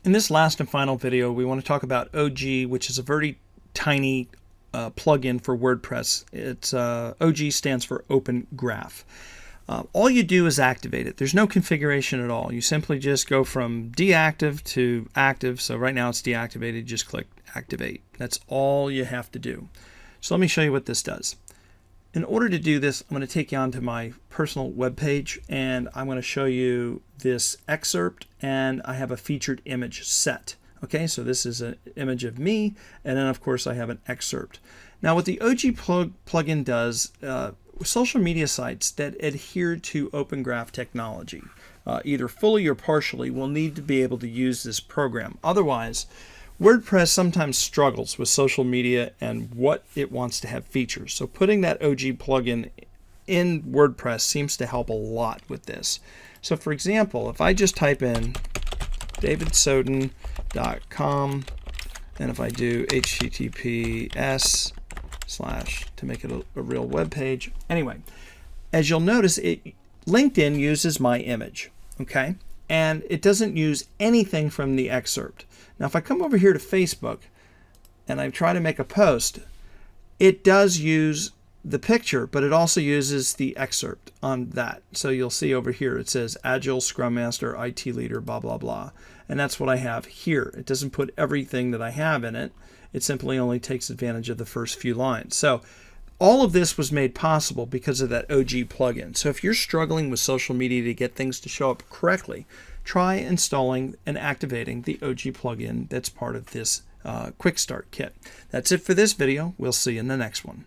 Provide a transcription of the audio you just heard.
In this last and final video, we want to talk about OG, which is a very tiny plugin for WordPress. It's OG stands for Open Graph. All you do is activate it. There's no configuration at all. You simply just go from deactive to active. So right now it's deactivated. Just click activate. That's all you have to do. So let me show you what this does. In order to do this, I'm going to take you onto my personal web page, and I'm going to show you this excerpt, and I have a featured image set. Okay, so this is an image of me, and then of course I have an excerpt. Now what the OG plugin does, social media sites that adhere to Open Graph technology, either fully or partially, will need to be able to use this program. Otherwise, WordPress sometimes struggles with social media and what it wants to have features. So putting that OG plugin in WordPress seems to help a lot with this. So for example, if I just type in davidsoden.com, and if I do HTTPS/ to make it a real web page. Anyway, as you'll notice, LinkedIn uses my image, okay? And it doesn't use anything from the excerpt. Now, if I come over here to Facebook and I try to make a post, it does use the picture, but it also uses the excerpt on that. So you'll see over here, it says Agile, Scrum Master, IT Leader, blah, blah, blah. And that's what I have here. It doesn't put everything that I have in it. It simply only takes advantage of the first few lines. So all of this was made possible because of that OG plugin. So if you're struggling with social media to get things to show up correctly, try installing and activating the OG plugin that's part of this Quickstart kit. That's it for this video. We'll see you in the next one.